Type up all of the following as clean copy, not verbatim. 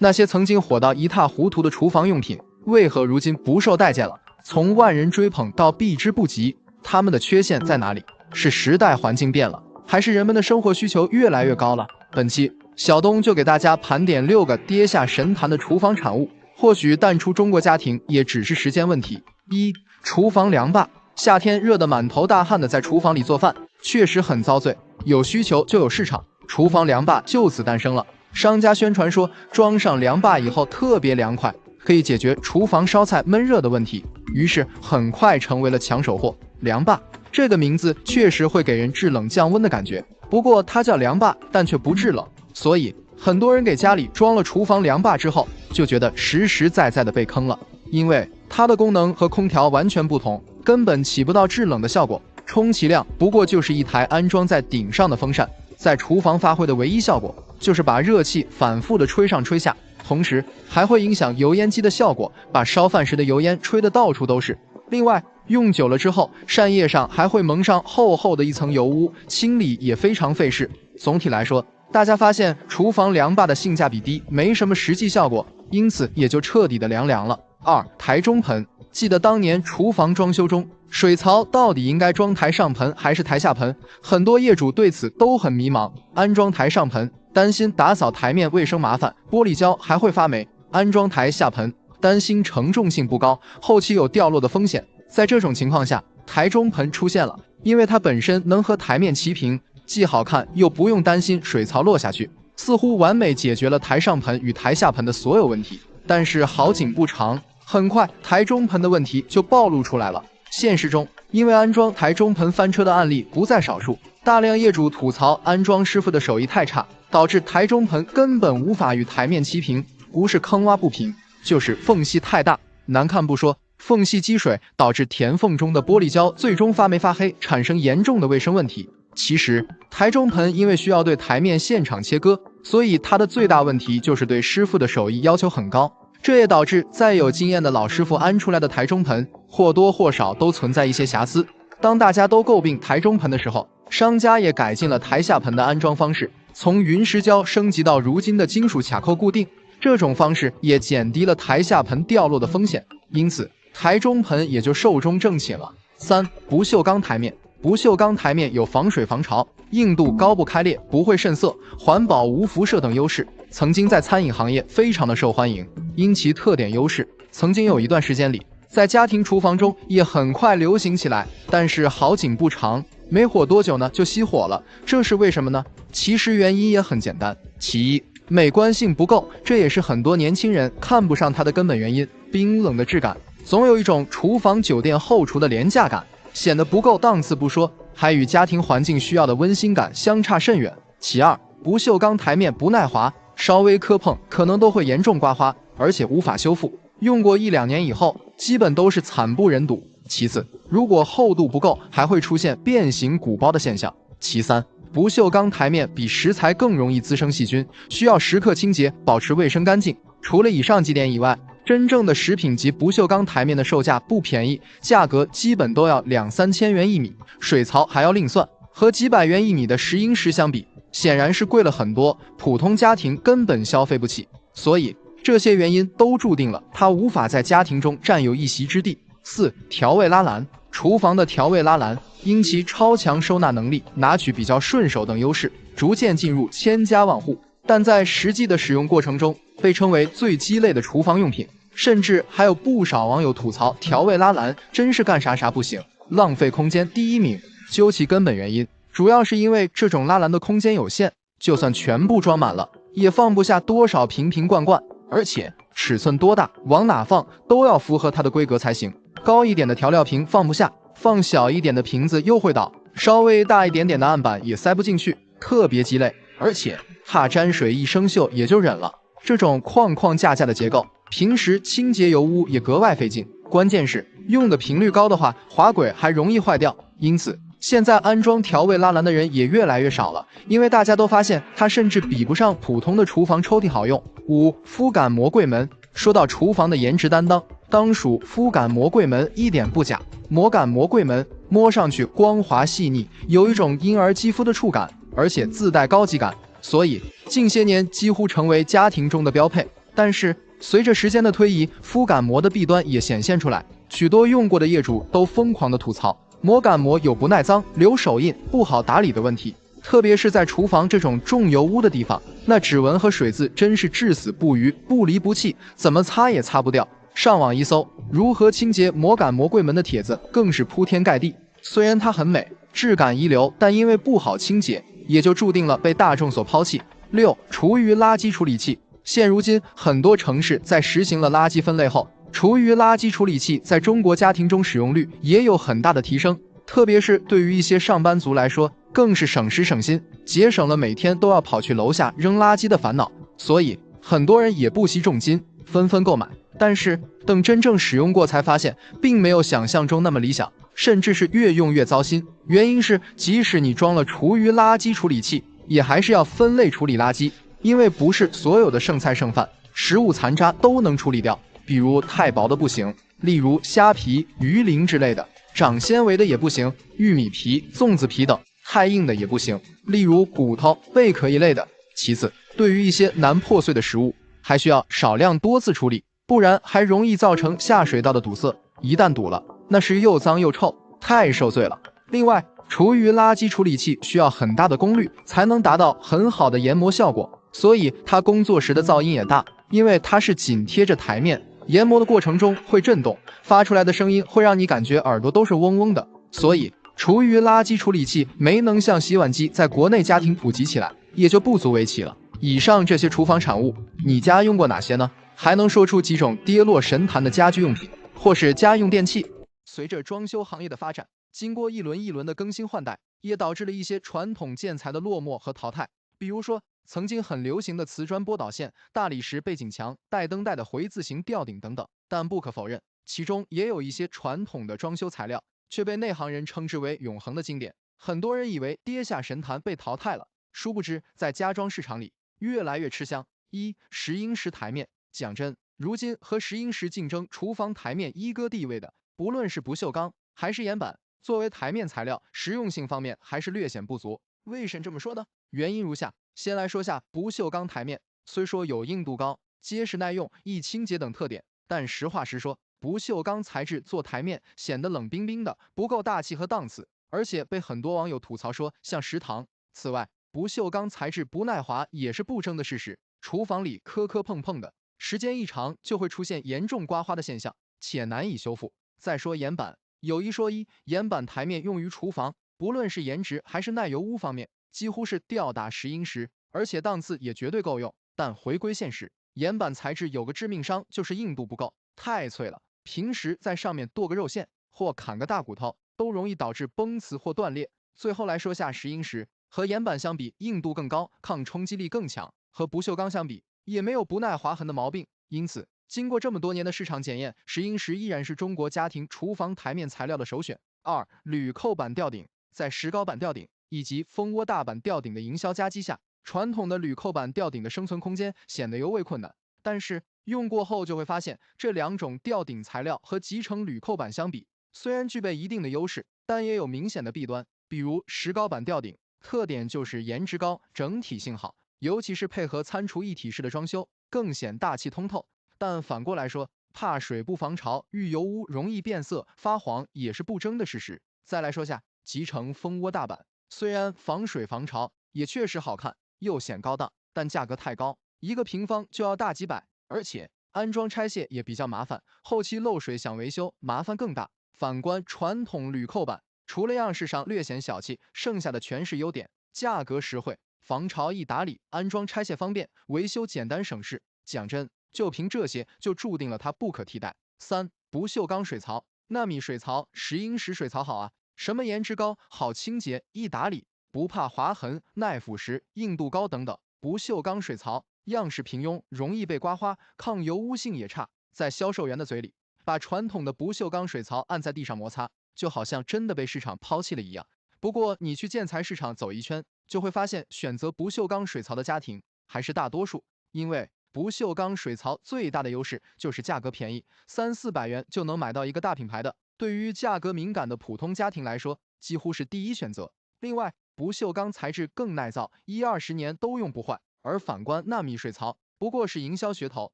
那些曾经火到一塌糊涂的厨房用品，为何如今不受待见了？从万人追捧到避之不及，他们的缺陷在哪里？是时代环境变了，还是人们的生活需求越来越高了？本期小东就给大家盘点6个跌下神坛的厨房产物，或许淡出中国家庭也只是时间问题。1. 厨房凉霸。夏天热得满头大汗的在厨房里做饭，确实很遭罪。有需求就有市场，厨房凉霸就此诞生了。商家宣传说，装上凉霸以后特别凉快，可以解决厨房烧菜闷热的问题，于是很快成为了抢手货。凉霸这个名字确实会给人制冷降温的感觉，不过它叫凉霸，但却不制冷，所以很多人给家里装了厨房凉霸之后，就觉得实实在在的被坑了，因为它的功能和空调完全不同，根本起不到制冷的效果，充其量不过就是一台安装在顶上的风扇，在厨房发挥的唯一效果就是把热气反复的吹上吹下，同时还会影响油烟机的效果，把烧饭时的油烟吹得到处都是。另外，用久了之后，扇叶上还会蒙上厚厚的一层油污，清理也非常费事。总体来说，大家发现厨房凉霸的性价比低，没什么实际效果，因此也就彻底的凉了。2. 台中盆。记得当年厨房装修中，水槽到底应该装台上盆还是台下盆？很多业主对此都很迷茫。安装台上盆，担心打扫台面卫生麻烦，玻璃胶还会发霉；安装台下盆，担心承重性不高，后期有掉落的风险。在这种情况下，台中盆出现了，因为它本身能和台面齐平，既好看又不用担心水槽落下去，似乎完美解决了台上盆与台下盆的所有问题。但是好景不长，很快台中盆的问题就暴露出来了。现实中，因为安装台中盆翻车的案例不在少数，大量业主吐槽安装师傅的手艺太差，导致台中盆根本无法与台面齐平，不是坑洼不平，就是缝隙太大。难看不说，缝隙积水导致填缝中的玻璃胶最终发霉发黑，产生严重的卫生问题。其实台中盆因为需要对台面现场切割，所以它的最大问题就是对师傅的手艺要求很高，这也导致再有经验的老师傅安出来的台中盆或多或少都存在一些瑕疵。当大家都诟病台中盆的时候，商家也改进了台下盆的安装方式，从云石胶升级到如今的金属卡扣固定，这种方式也减低了台下盆掉落的风险，因此台中盆也就寿终正寝了。3. 不锈钢台面。不锈钢台面有防水防潮、硬度高不开裂、不会渗色、环保无辐射等优势，曾经在餐饮行业非常的受欢迎。因其特点优势，曾经有一段时间里，在家庭厨房中也很快流行起来。但是好景不长，没火多久呢就熄火了。这是为什么呢？其实原因也很简单。其一，美观性不够，这也是很多年轻人看不上它的根本原因。冰冷的质感，总有一种厨房酒店后厨的廉价感，显得不够档次不说，还与家庭环境需要的温馨感相差甚远。其二，不锈钢台面不耐滑，稍微磕碰可能都会严重刮花，而且无法修复，用过1-2年以后基本都是惨不忍睹。其次，如果厚度不够，还会出现变形鼓包的现象。其三，不锈钢台面比食材更容易滋生细菌，需要时刻清洁，保持卫生干净。除了以上几点以外，真正的食品级不锈钢台面的售价不便宜，价格基本都要2-3千元一米，水槽还要另算，和几百元一米的10英石相比，显然是贵了很多，普通家庭根本消费不起。所以这些原因都注定了它无法在家庭中占有一席之地。4. 调味拉篮。厨房的调味拉篮因其超强收纳能力、拿取比较顺手等优势，逐渐进入千家万户，但在实际的使用过程中被称为最鸡肋的厨房用品，甚至还有不少网友吐槽调味拉篮真是干啥啥不行，浪费空间第1名。究其根本原因，主要是因为这种拉篮的空间有限，就算全部装满了，也放不下多少瓶瓶罐罐，而且尺寸多大往哪放都要符合它的规格才行。高一点的调料瓶放不下，放小一点的瓶子又会倒，稍微大一点点的案板也塞不进去，特别鸡肋，而且怕沾水一生锈也就忍了。这种框框架架的结构，平时清洁油污也格外费劲，关键是用的频率高的话，滑轨还容易坏掉。因此现在安装调味拉篮的人也越来越少了，因为大家都发现它甚至比不上普通的厨房抽屉好用。5. 肤感膜柜门。说到厨房的颜值担当，当属肤感膜柜门一点不假。膜感膜柜门摸上去光滑细腻，有一种婴儿肌肤的触感，而且自带高级感，所以近些年几乎成为家庭中的标配。但是随着时间的推移，敷感膜的弊端也显现出来，许多用过的业主都疯狂的吐槽，膜感膜有不耐脏、留手印、不好打理的问题。特别是在厨房这种重油污的地方，那指纹和水渍真是至死不渝，不离不弃，怎么擦也擦不掉。上网一搜，如何清洁膜感膜柜门的帖子更是铺天盖地。虽然它很美，质感一流，但因为不好清洁，也就注定了被大众所抛弃。6. 厨余垃圾处理器。现如今，很多城市在实行了垃圾分类后，厨余垃圾处理器在中国家庭中使用率也有很大的提升。特别是对于一些上班族来说，更是省时省心，节省了每天都要跑去楼下扔垃圾的烦恼。所以，很多人也不惜重金，纷纷购买。但是，等真正使用过才发现，并没有想象中那么理想，甚至是越用越糟心。原因是，即使你装了厨余垃圾处理器，也还是要分类处理垃圾，因为不是所有的剩菜剩饭、食物残渣都能处理掉。比如太薄的不行，例如虾皮、鱼鳞之类的；长纤维的也不行，玉米皮、粽子皮等；太硬的也不行，例如骨头、贝壳一类的。其次，对于一些难破碎的食物，还需要少量多次处理，不然还容易造成下水道的堵塞。一旦堵了，那是又脏又臭，太受罪了。另外，厨余垃圾处理器需要很大的功率，才能达到很好的研磨效果，所以它工作时的噪音也大，因为它是紧贴着台面，研磨的过程中会震动，发出来的声音会让你感觉耳朵都是嗡嗡的。所以，厨余垃圾处理器没能像洗碗机在国内家庭普及起来，也就不足为奇了。以上这些厨房产物，你家用过哪些呢？还能说出几种跌落神坛的家居用品，或是家用电器？随着装修行业的发展，经过一轮一轮的更新换代，也导致了一些传统建材的落寞和淘汰。比如说，曾经很流行的瓷砖波导线、大理石背景墙、带灯带的回字形吊顶等等。但不可否认，其中也有一些传统的装修材料却被内行人称之为永恒的经典。很多人以为跌下神坛被淘汰了，殊不知在家装市场里越来越吃香。10英石台面。讲真，如今和10英石竞争厨房台面一哥地位的，不论是不锈钢还是岩板，作为台面材料，实用性方面还是略显不足。为什么这么说呢？原因如下：先来说下不锈钢台面，虽说有硬度高、结实耐用、易清洁等特点，但实话实说，不锈钢材质做台面显得冷冰冰的，不够大气和档次，而且被很多网友吐槽说像食堂。此外，不锈钢材质不耐滑也是不争的事实，厨房里磕磕碰碰的，时间一长就会出现严重刮花的现象，且难以修复。再说岩板，有一说一，岩板台面用于厨房，不论是颜值还是耐油污方面，几乎是吊打10英石，而且档次也绝对够用。但回归现实，岩板材质有个致命伤，就是硬度不够，太脆了。平时在上面剁个肉馅或砍个大骨头，都容易导致崩瓷或断裂。最后来说下10英石，和岩板相比，硬度更高，抗冲击力更强，和不锈钢相比，也没有不耐划痕的毛病。因此，经过这么多年的市场检验，10英石依然是中国家庭厨房台面材料的首选。2. 铝扣板吊顶。在石膏板吊顶以及蜂窝大板吊顶的营销夹击下，传统的铝扣板吊顶的生存空间显得尤为困难。但是用过后就会发现，这两种吊顶材料和集成铝扣板相比，虽然具备一定的优势，但也有明显的弊端。比如石膏板吊顶，特点就是颜值高，整体性好，尤其是配合餐厨一体式的装修，更显大气通透。但反过来说，怕水不防潮，遇油污容易变色发黄也是不争的事实。再来说下集成蜂窝大板，虽然防水防潮，也确实好看，又显高档，但价格太高，1个平方就要大几百，而且安装拆卸也比较麻烦，后期漏水想维修麻烦更大。反观传统铝扣板，除了样式上略显小气，剩下的全是优点，价格实惠，防潮易打理，安装拆卸方便，维修简单省事。讲真，就凭这些就注定了它不可替代。3. 不锈钢水槽。纳米水槽、10英石水槽好啊，什么颜值高、好清洁、易打理、不怕划痕、耐腐蚀、硬度高等等。不锈钢水槽样式平庸，容易被刮花，抗油污性也差。在销售员的嘴里，把传统的不锈钢水槽按在地上摩擦，就好像真的被市场抛弃了一样。不过你去建材市场走一圈，就会发现选择不锈钢水槽的家庭还是大多数，因为不锈钢水槽最大的优势就是价格便宜，300-400元就能买到一个大品牌的，对于价格敏感的普通家庭来说，几乎是第一选择。另外，不锈钢材质更耐造，10-20年都用不坏，而反观纳米水槽，不过是营销噱头，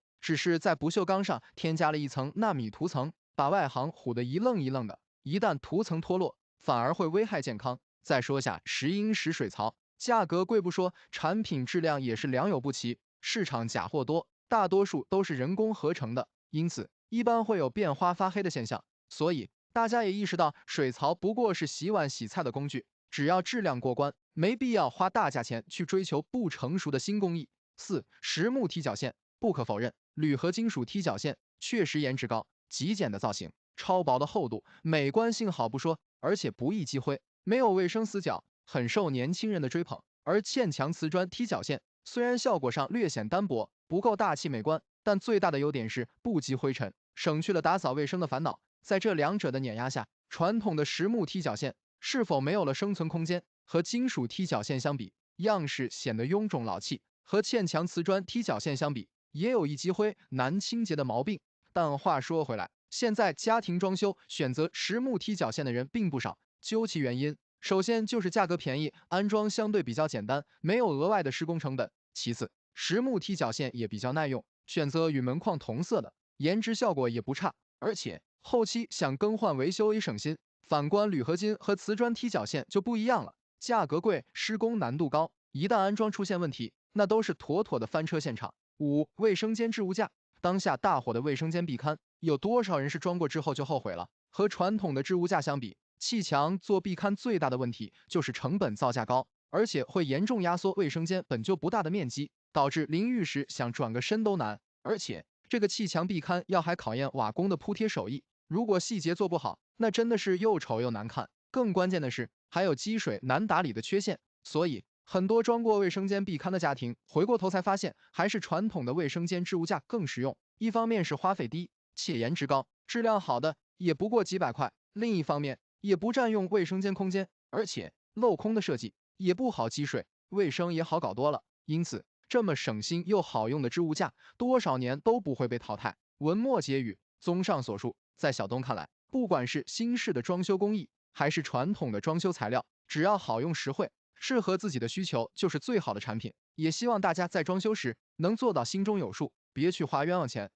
只是在不锈钢上添加了一层纳米涂层，把外行唬得一愣一愣的。一旦涂层脱落，反而会危害健康。再说下石英石水槽，价格贵不说，产品质量也是良莠不齐，市场假货多，大多数都是人工合成的，因此一般会有变花发黑的现象。所以大家也意识到，水槽不过是洗碗洗菜的工具，只要质量过关，没必要花大价钱去追求不成熟的新工艺。4. 实木踢脚线，不可否认，铝合金属踢脚线确实颜值高，极简的造型，超薄的厚度，美观性好不说，而且不易积灰，没有卫生死角，很受年轻人的追捧。而嵌强瓷砖踢脚线虽然效果上略显单薄，不够大气美观，但最大的优点是不积灰尘，省去了打扫卫生的烦恼。在这两者的碾压下，传统的实木踢脚线是否没有了生存空间？和金属踢脚线相比，样式显得臃肿老气；和嵌强瓷砖踢脚线相比，也有易积灰、难清洁的毛病。但话说回来，现在家庭装修选择实木踢脚线的人并不少，究其原因，首先就是价格便宜，安装相对比较简单，没有额外的施工成本。其次，实木踢脚线也比较耐用，选择与门框同色的，颜值效果也不差，而且后期想更换维修也省心。反观铝合金和瓷砖踢脚线就不一样了，价格贵，施工难度高，一旦安装出现问题，那都是妥妥的翻车现场。5. 卫生间置物架，当下大火的卫生间壁龛，有多少人是装过之后就后悔了？和传统的置物架相比，砌墙做壁龛最大的问题就是成本造价高，而且会严重压缩卫生间本就不大的面积，导致淋浴时想转个身都难。而且这个砌墙壁龛要还考验瓦工的铺贴手艺，如果细节做不好，那真的是又丑又难看。更关键的是，还有积水难打理的缺陷。所以很多装过卫生间壁龛的家庭，回过头才发现，还是传统的卫生间置物架更实用。一方面是花费低，且颜值高，质量好的也不过几百块；另一方面也不占用卫生间空间，而且镂空的设计也不好积水，卫生也好搞多了。因此，这么省心又好用的置物架，多少年都不会被淘汰。文末结语：综上所述，在小东看来，不管是新式的装修工艺，还是传统的装修材料，只要好用实惠，适合自己的需求，就是最好的产品。也希望大家在装修时能做到心中有数，别去花冤枉钱。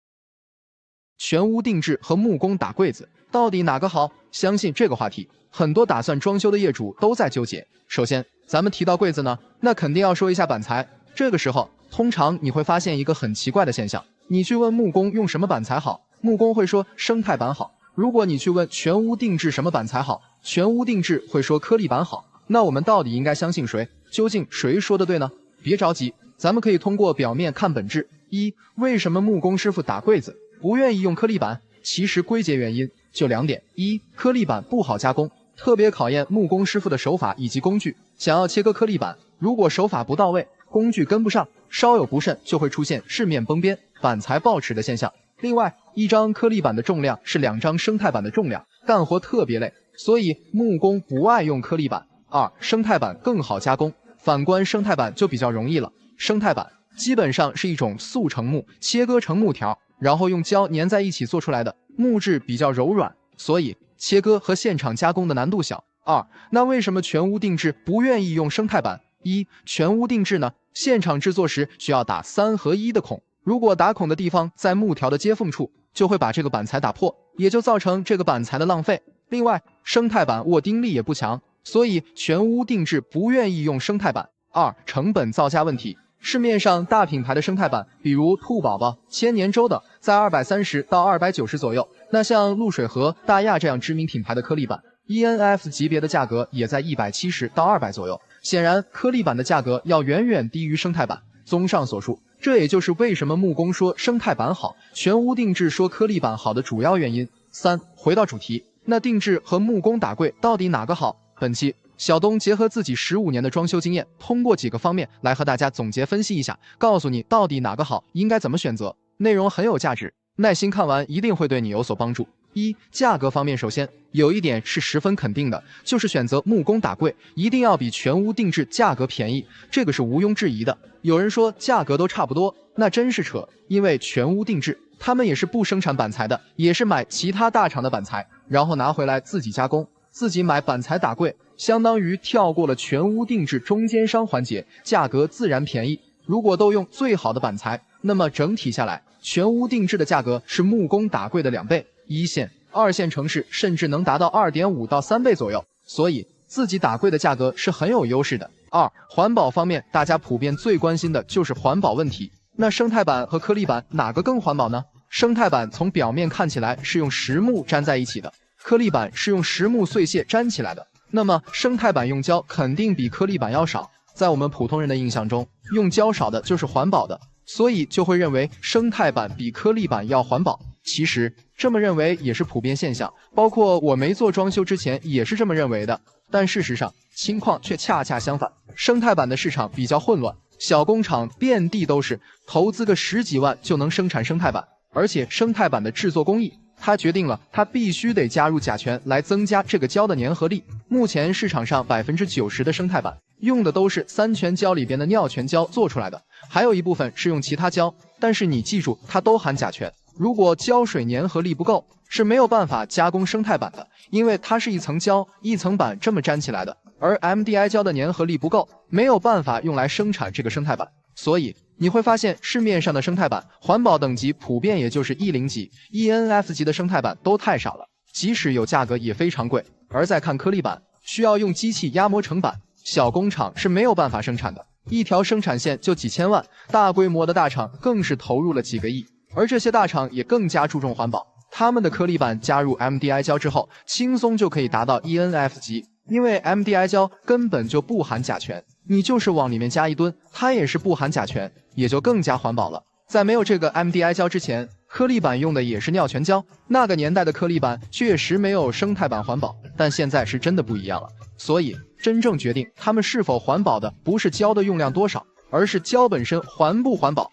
全屋定制和木工打柜子，到底哪个好？相信这个话题，很多打算装修的业主都在纠结。首先，咱们提到柜子呢，那肯定要说一下板材。这个时候，通常你会发现一个很奇怪的现象，你去问木工用什么板材好，木工会说生态板好；如果你去问全屋定制什么板材好，全屋定制会说颗粒板好。那我们到底应该相信谁？究竟谁说的对呢？别着急，咱们可以通过表面看本质。1. 为什么木工师傅打柜子不愿意用颗粒板？其实归结原因就2点： 1. 颗粒板不好加工，特别考验木工师傅的手法以及工具。想要切割颗粒板，如果手法不到位，工具跟不上，稍有不慎就会出现饰面崩边、板材爆齿的现象。另外，一张颗粒板的重量是2张生态板的重量，干活特别累，所以木工不爱用颗粒板。2. 生态板更好加工，反观生态板就比较容易了。生态板基本上是一种速成木，切割成木条，然后用胶粘在一起做出来的，木质比较柔软，所以切割和现场加工的难度小。2. 那为什么全屋定制不愿意用生态板？1. 全屋定制呢，现场制作时需要打3合1的孔，如果打孔的地方在木条的接缝处，就会把这个板材打破，也就造成这个板材的浪费。另外，生态板握钉力也不强，所以全屋定制不愿意用生态板。2. 成本造价问题，市面上大品牌的生态板，比如兔宝宝、千年舟的，在230到290左右。那像露水河、大亚这样知名品牌的颗粒板 ，ENF 级别的价格也在170到200左右。显然，颗粒板的价格要远远低于生态板。综上所述，这也就是为什么木工说生态板好，全屋定制说颗粒板好的主要原因。3. 回到主题，那定制和木工打柜到底哪个好？本期小东结合自己15年的装修经验，通过几个方面来和大家总结分析一下，告诉你到底哪个好，应该怎么选择。内容很有价值，耐心看完一定会对你有所帮助。1. 价格方面，首先有一点是十分肯定的，就是选择木工打柜一定要比全屋定制价格便宜，这个是毋庸置疑的。有人说价格都差不多，那真是扯，因为全屋定制他们也是不生产板材的，也是买其他大厂的板材，然后拿回来自己加工，自己买板材打柜，相当于跳过了全屋定制中间商环节，价格自然便宜。如果都用最好的板材，那么整体下来，全屋定制的价格是木工打柜的2倍，1线、2线城市甚至能达到2.5到3倍左右，所以自己打柜的价格是很有优势的。环保方面，大家普遍最关心的就是环保问题。那生态板和颗粒板哪个更环保呢？生态板从表面看起来是用实木粘在一起的，颗粒板是用实木碎屑粘起来的。那么生态板用胶肯定比颗粒板要少，在我们普通人的印象中，用胶少的就是环保的，所以就会认为生态板比颗粒板要环保。其实这么认为也是普遍现象，包括我没做装修之前也是这么认为的。但事实上情况却恰恰相反，生态板的市场比较混乱，小工厂遍地都是，投资个10几万就能生产生态板，而且生态板的制作工艺它决定了它必须得加入甲醛来增加这个胶的粘合力。目前市场上90%的生态板用的都是3全胶里边的尿醛胶做出来的，还有一部分是用其他胶，但是你记住它都含甲醛，如果胶水粘合力不够是没有办法加工生态板的，因为它是一层胶一层板这么粘起来的，而 MDI 胶的粘合力不够，没有办法用来生产这个生态板。所以你会发现市面上的生态板环保等级普遍也就是 E0 级、ENF 级的生态板都太少了，即使有价格也非常贵。而再看颗粒板，需要用机器压磨成板，小工厂是没有办法生产的，一条生产线就几千万，大规模的大厂更是投入了几个亿，而这些大厂也更加注重环保，他们的颗粒板加入 MDI 胶之后，轻松就可以达到 ENF 级，因为 MDI 胶根本就不含甲醛，你就是往里面加一吨，它也是不含甲醛，也就更加环保了。在没有这个 MDI 胶之前，颗粒板用的也是尿醛胶，那个年代的颗粒板确实没有生态板环保，但现在是真的不一样了。所以真正决定它们是否环保的不是胶的用量多少，而是胶本身环不环保。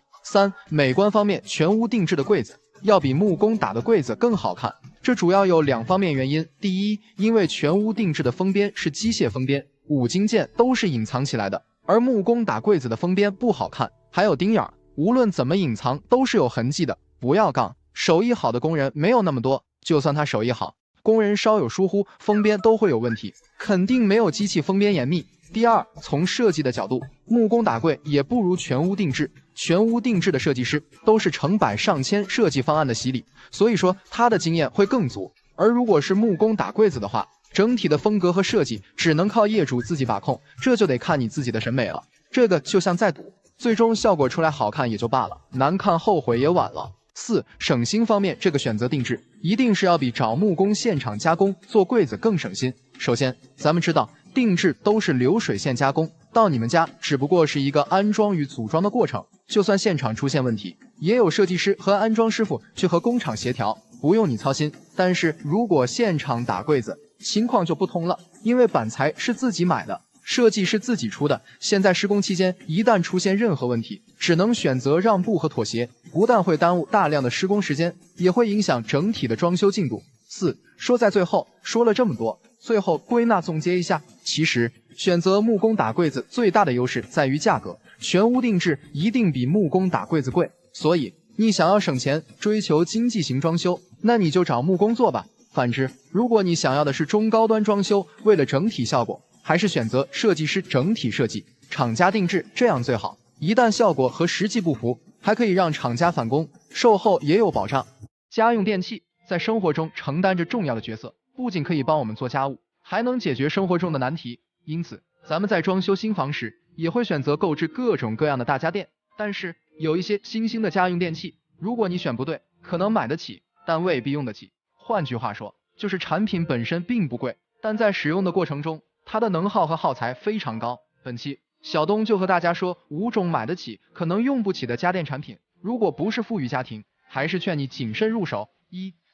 美观方面，全屋定制的柜子要比木工打的柜子更好看，这主要有2方面原因。第一，因为全屋定制的封边是机械封边，5金件都是隐藏起来的，而木工打柜子的封边不好看，还有钉眼，无论怎么隐藏都是有痕迹的。不要杠，手艺好的工人没有那么多，就算他手艺好，工人稍有疏忽，封边都会有问题，肯定没有机器封边严密。第二，从设计的角度，木工打柜也不如全屋定制，全屋定制的设计师都是成百上千设计方案的洗礼，所以说他的经验会更足。而如果是木工打柜子的话，整体的风格和设计只能靠业主自己把控，这就得看你自己的审美了。这个就像在赌，最终效果出来好看也就罢了，难看后悔也晚了。省心方面，这个选择定制一定是要比找木工现场加工做柜子更省心。首先咱们知道定制都是流水线加工，到你们家只不过是一个安装与组装的过程，就算现场出现问题，也有设计师和安装师傅去和工厂协调，不用你操心。但是如果现场打柜子，情况就不同了，因为板材是自己买的，设计是自己出的，现在施工期间一旦出现任何问题，只能选择让步和妥协，不但会耽误大量的施工时间，也会影响整体的装修进度。说在最后，说了这么多，最后归纳总结一下，其实选择木工打柜子最大的优势在于价格，全屋定制一定比木工打柜子贵，所以你想要省钱，追求经济型装修，那你就找木工做吧。反之，如果你想要的是中高端装修，为了整体效果，还是选择设计师整体设计，厂家定制，这样最好。一旦效果和实际不符，还可以让厂家返工，售后也有保障。家用电器在生活中承担着重要的角色，不仅可以帮我们做家务，还能解决生活中的难题。因此，咱们在装修新房时，也会选择购置各种各样的大家电。但是，有一些新兴的家用电器，如果你选不对，可能买得起，但未必用得起。换句话说，就是产品本身并不贵，但在使用的过程中，它的能耗和耗材非常高。本期小东就和大家说5种买得起可能用不起的家电产品，如果不是富裕家庭，还是劝你谨慎入手。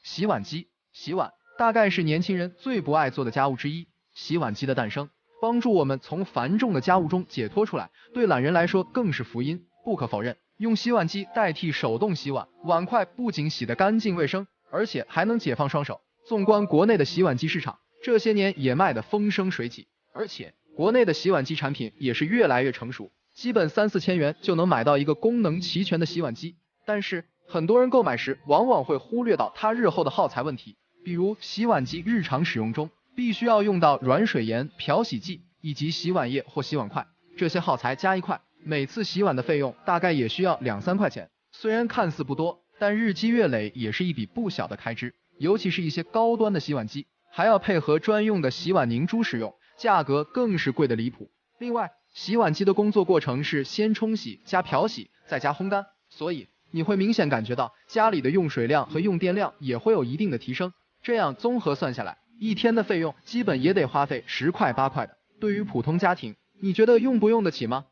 洗碗机。洗碗大概是年轻人最不爱做的家务之一，洗碗机的诞生帮助我们从繁重的家务中解脱出来，对懒人来说更是福音。不可否认，用洗碗机代替手动洗碗，碗筷不仅洗得干净卫生，而且还能解放双手。纵观国内的洗碗机市场，这些年也卖得风生水起，而且国内的洗碗机产品也是越来越成熟，基本3、4千元就能买到一个功能齐全的洗碗机。但是很多人购买时往往会忽略到它日后的耗材问题，比如洗碗机日常使用中必须要用到软水盐、漂洗剂以及洗碗液或洗碗筷，这些耗材加一块，每次洗碗的费用大概也需要2、3块钱。虽然看似不多，但日积月累也是一笔不小的开支，尤其是一些高端的洗碗机，还要配合专用的洗碗凝珠使用，价格更是贵得离谱。另外，洗碗机的工作过程是先冲洗加漂洗再加烘干，所以你会明显感觉到家里的用水量和用电量也会有一定的提升。这样综合算下来，一天的费用基本也得花费10块8块的。对于普通家庭，你觉得用不用得起吗？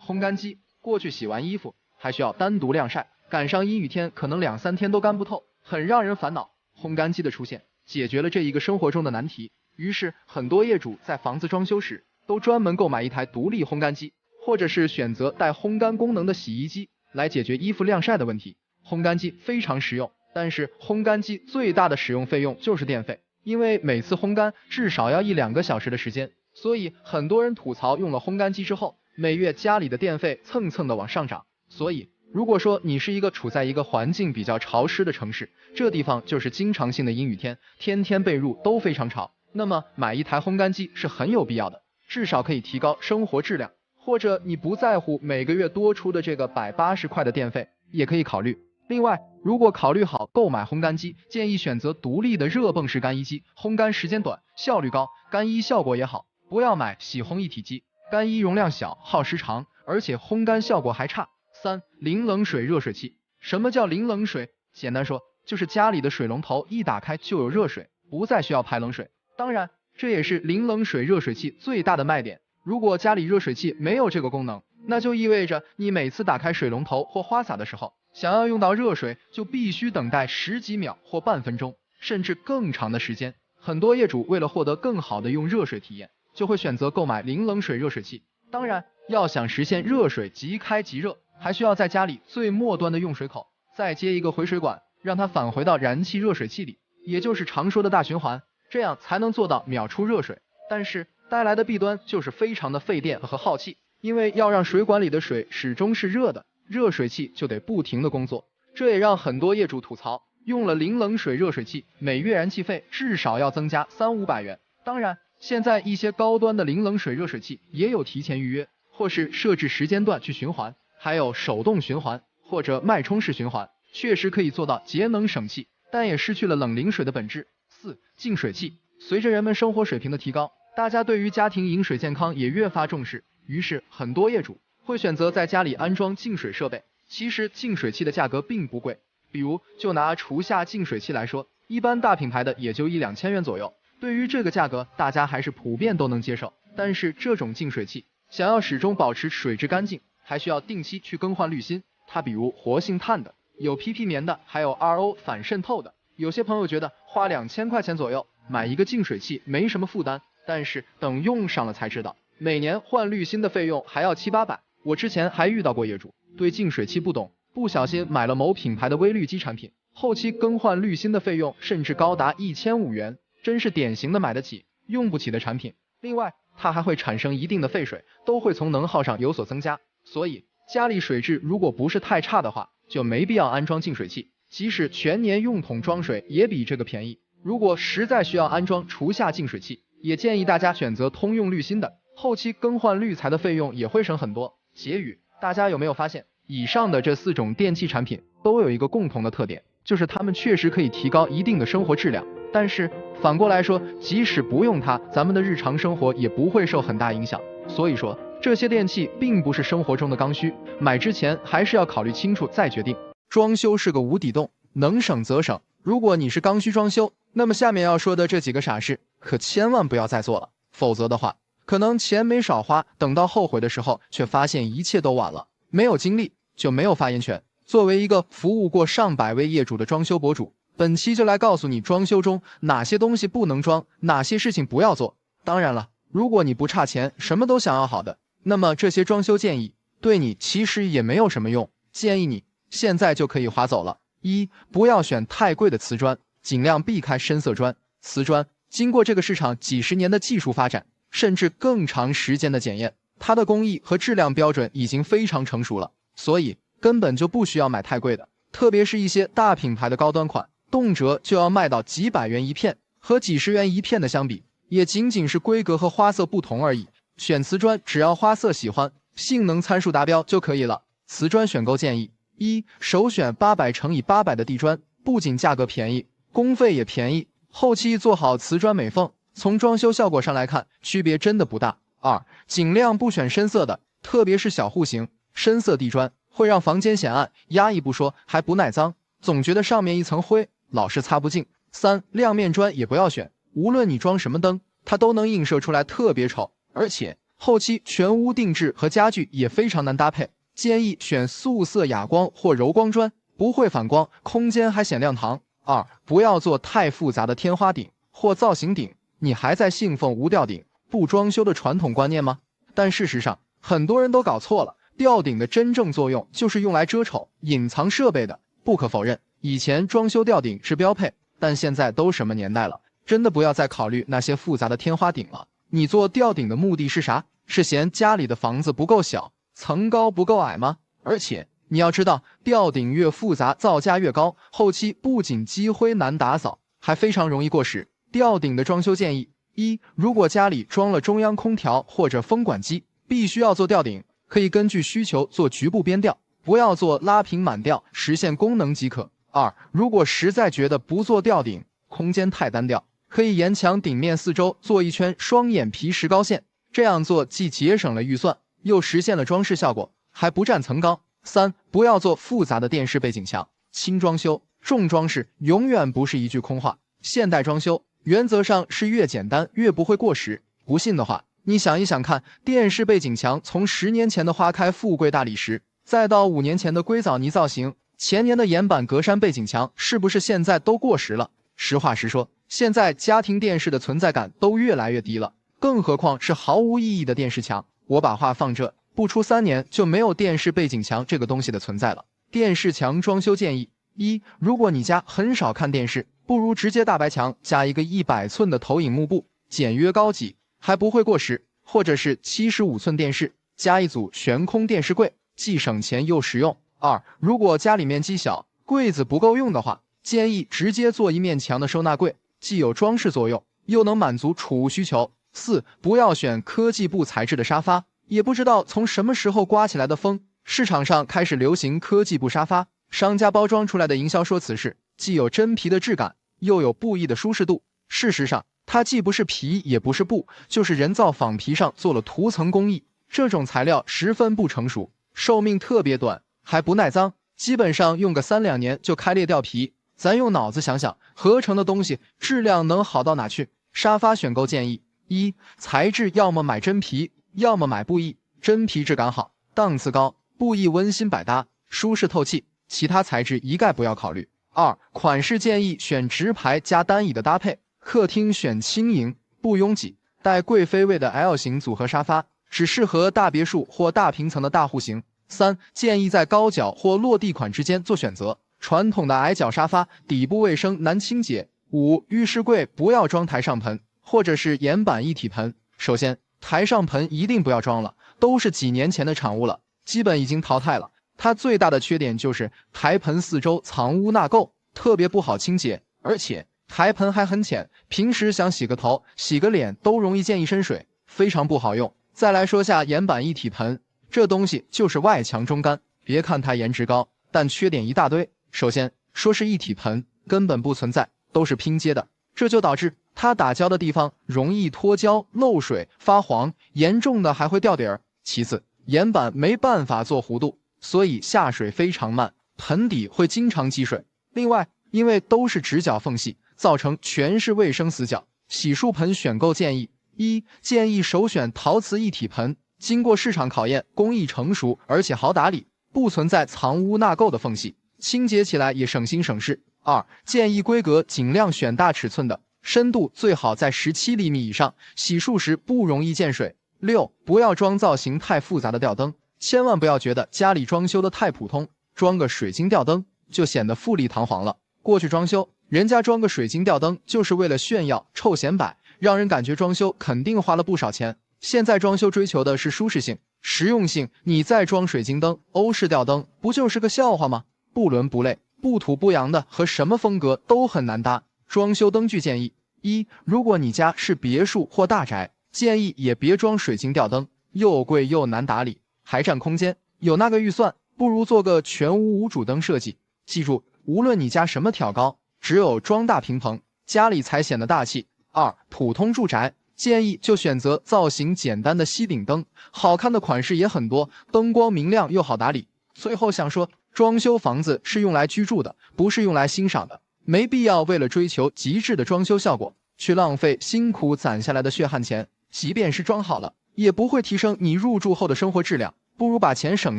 烘干机，过去洗完衣服还需要单独晾晒，赶上阴雨天可能2、3天都干不透，很让人烦恼。烘干机的出现解决了这一个生活中的难题，于是很多业主在房子装修时都专门购买一台独立烘干机，或者是选择带烘干功能的洗衣机来解决衣服晾晒的问题。烘干机非常实用，但是烘干机最大的使用费用就是电费，因为每次烘干至少要1、2个小时的时间，所以很多人吐槽用了烘干机之后，每月家里的电费蹭蹭的往上涨。所以如果说你是处在一个环境比较潮湿的城市，这地方就是经常性的阴雨天，天天被褥都非常潮，那么买一台烘干机是很有必要的，至少可以提高生活质量。或者你不在乎每个月多出的这个180块的电费，也可以考虑。另外，如果考虑好购买烘干机，建议选择独立的热泵式干衣机，烘干时间短，效率高，干衣效果也好。不要买洗烘一体机，干衣容量小，耗时长，而且烘干效果还差。3、零冷水热水器。什么叫零冷水？简单说，就是家里的水龙头一打开就有热水，不再需要排冷水。当然，这也是零冷水热水器最大的卖点。如果家里热水器没有这个功能，那就意味着你每次打开水龙头或花洒的时候，想要用到热水，就必须等待10几秒或半分钟，甚至更长的时间。很多业主为了获得更好的用热水体验，就会选择购买零冷水热水器。当然，要想实现热水即开即热，还需要在家里最末端的用水口再接一个回水管，让它返回到燃气热水器里，也就是常说的大循环，这样才能做到秒出热水。但是带来的弊端就是非常的费电和耗气，因为要让水管里的水始终是热的，热水器就得不停的工作。这也让很多业主吐槽，用了零冷水热水器，每月燃气费至少要增加300、500元。当然，现在一些高端的零冷水热水器也有提前预约，或是设置时间段去循环，还有手动循环或者脉冲式循环，确实可以做到节能省气，但也失去了冷凝水的本质。4、净水器。随着人们生活水平的提高，大家对于家庭饮水健康也越发重视，于是很多业主会选择在家里安装净水设备。其实净水器的价格并不贵，比如就拿厨下净水器来说，一般大品牌的也就1、2千元左右。对于这个价格，大家还是普遍都能接受。但是这种净水器想要始终保持水质干净，还需要定期去更换滤芯，它比如活性炭的，有 PP 棉的，还有 RO 反渗透的。有些朋友觉得花2000块钱左右买一个净水器没什么负担，但是等用上了才知道，每年换滤芯的费用还要7、800。我之前还遇到过业主对净水器不懂，不小心买了某品牌的微滤机产品，后期更换滤芯的费用甚至高达1500元，真是典型的买得起用不起的产品。另外，它还会产生一定的废水，都会从能耗上有所增加，所以家里水质如果不是太差的话，就没必要安装净水器。即使全年用桶装水也比这个便宜。如果实在需要安装厨下净水器，也建议大家选择通用滤芯的，后期更换滤材的费用也会省很多。结语，大家有没有发现，以上的这4种电器产品都有一个共同的特点，就是它们确实可以提高一定的生活质量，但是反过来说，即使不用它，咱们的日常生活也不会受很大影响。所以说，这些电器并不是生活中的刚需，买之前还是要考虑清楚再决定。装修是个无底洞，能省则省。如果你是刚需装修，那么下面要说的这几个傻事可千万不要再做了，否则的话，可能钱没少花，等到后悔的时候却发现一切都晚了。没有经历就没有发言权。作为一个服务过上百位业主的装修博主，本期就来告诉你装修中哪些东西不能装，哪些事情不要做。当然了，如果你不差钱，什么都想要好的，那么这些装修建议对你其实也没有什么用，建议你现在就可以划走了。1、不要选太贵的瓷砖，尽量避开深色砖。瓷砖经过这个市场几十年的技术发展，甚至更长时间的检验，它的工艺和质量标准已经非常成熟了，所以根本就不需要买太贵的。特别是一些大品牌的高端款，动辄就要卖到几百元一片，和几十元一片的相比，也仅仅是规格和花色不同而已。选瓷砖只要花色喜欢，性能参数达标就可以了。瓷砖选购建议一、首选800×800的地砖，不仅价格便宜，工费也便宜，后期做好瓷砖美缝，从装修效果上来看，区别真的不大。二、尽量不选深色的，特别是小户型，深色地砖会让房间显暗压抑不说，还不耐脏，总觉得上面一层灰，老是擦不净。三、亮面砖也不要选，无论你装什么灯，它都能映射出来特别丑，而且后期全屋定制和家具也非常难搭配，建议选素色哑光或柔光砖，不会反光，空间还显亮堂。二、不要做太复杂的天花顶或造型顶，你还在信奉无吊顶不装修的传统观念吗？但事实上，很多人都搞错了，吊顶的真正作用就是用来遮丑、隐藏设备的。不可否认，以前装修吊顶是标配，但现在都什么年代了，真的不要再考虑那些复杂的天花顶了。你做吊顶的目的是啥？是嫌家里的房子不够小，层高不够矮吗？而且你要知道，吊顶越复杂，造价越高，后期不仅积灰难打扫，还非常容易过时。吊顶的装修建议：一、如果家里装了中央空调或者风管机，必须要做吊顶，可以根据需求做局部边吊，不要做拉平满吊，实现功能即可。二、如果实在觉得不做吊顶，空间太单调，可以沿墙顶面四周做一圈双眼皮石膏线，这样做既节省了预算，又实现了装饰效果，还不占层高。三、不要做复杂的电视背景墙，轻装修、重装饰永远不是一句空话。现代装修原则上是越简单越不会过时。不信的话，你想一想看，电视背景墙从10年前的花开富贵大理石，再到5年前的硅藻泥造型，前年的岩板格栅背景墙，是不是现在都过时了？实话实说，现在家庭电视的存在感都越来越低了，更何况是毫无意义的电视墙。我把话放这，不出3年就没有电视背景墙这个东西的存在了。电视墙装修建议：一、如果你家很少看电视，不如直接大白墙加一个100寸的投影幕布，简约高级，还不会过时。或者是75寸电视加一组悬空电视柜，既省钱又实用。二、如果家里面积小，柜子不够用的话，建议直接做一面墙的收纳柜，既有装饰作用，又能满足储物需求。四、不要选科技布材质的沙发，也不知道从什么时候刮起来的风，市场上开始流行科技布沙发，商家包装出来的营销说辞是既有真皮的质感，又有布艺的舒适度。事实上，它既不是皮也不是布，就是人造仿皮上做了涂层工艺，这种材料十分不成熟，寿命特别短，还不耐脏，基本上用个3-2年就开裂掉皮。咱用脑子想想，合成的东西质量能好到哪去？沙发选购建议：一、材质要么买真皮，要么买布艺，真皮质感好，档次高，布艺温馨百搭，舒适透气，其他材质一概不要考虑。二、款式建议选直排加单椅的搭配，客厅选轻盈不拥挤带贵妃位的 L 型组合沙发，只适合大别墅或大平层的大户型。三、建议在高脚或落地款之间做选择，传统的矮脚沙发底部卫生难清洁。五、浴室柜不要装台上盆或者是岩板一体盆。首先，台上盆一定不要装了，都是几年前的产物了，基本已经淘汰了。它最大的缺点就是台盆四周藏污纳垢，特别不好清洁，而且台盆还很浅，平时想洗个头、洗个脸都容易溅一身水，非常不好用。再来说下岩板一体盆，这东西就是外强中干，别看它颜值高，但缺点一大堆。首先说是一体盆，根本不存在，都是拼接的，这就导致它打胶的地方容易脱胶、漏水、发黄，严重的还会掉底儿。其次，岩板没办法做弧度，所以下水非常慢，盆底会经常积水。另外，因为都是直角缝隙，造成全是卫生死角。洗漱盆选购建议：一、建议首选陶瓷一体盆，经过市场考验，工艺成熟，而且好打理，不存在藏污纳垢的缝隙，清洁起来也省心省事。二、建议规格尽量选大尺寸的，深度最好在17厘米以上，洗漱时不容易溅水。六、不要装造型太复杂的吊灯，千万不要觉得家里装修的太普通，装个水晶吊灯就显得富丽堂皇了。过去装修，人家装个水晶吊灯就是为了炫耀、臭显摆，让人感觉装修肯定花了不少钱。现在装修追求的是舒适性、实用性，你再装水晶灯、欧式吊灯，不就是个笑话吗？不伦不类、不土不洋的和什么风格都很难搭。装修灯具建议：一、如果你家是别墅或大宅，建议也别装水晶吊灯，又贵又难打理，还占空间，有那个预算不如做个全屋无主灯设计。记住，无论你家什么挑高，只有装大屏棚，家里才显得大气。2. 普通住宅建议就选择造型简单的吸顶灯，好看的款式也很多，灯光明亮又好打理。最后想说，装修房子是用来居住的，不是用来欣赏的，没必要为了追求极致的装修效果，去浪费辛苦攒下来的血汗钱。即便是装好了，也不会提升你入住后的生活质量，不如把钱省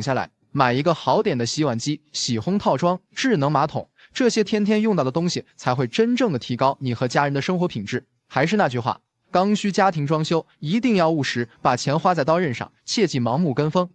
下来，买一个好点的洗碗机、洗烘套装、智能马桶，这些天天用到的东西才会真正的提高你和家人的生活品质。还是那句话，刚需家庭装修一定要务实，把钱花在刀刃上，切忌盲目跟风。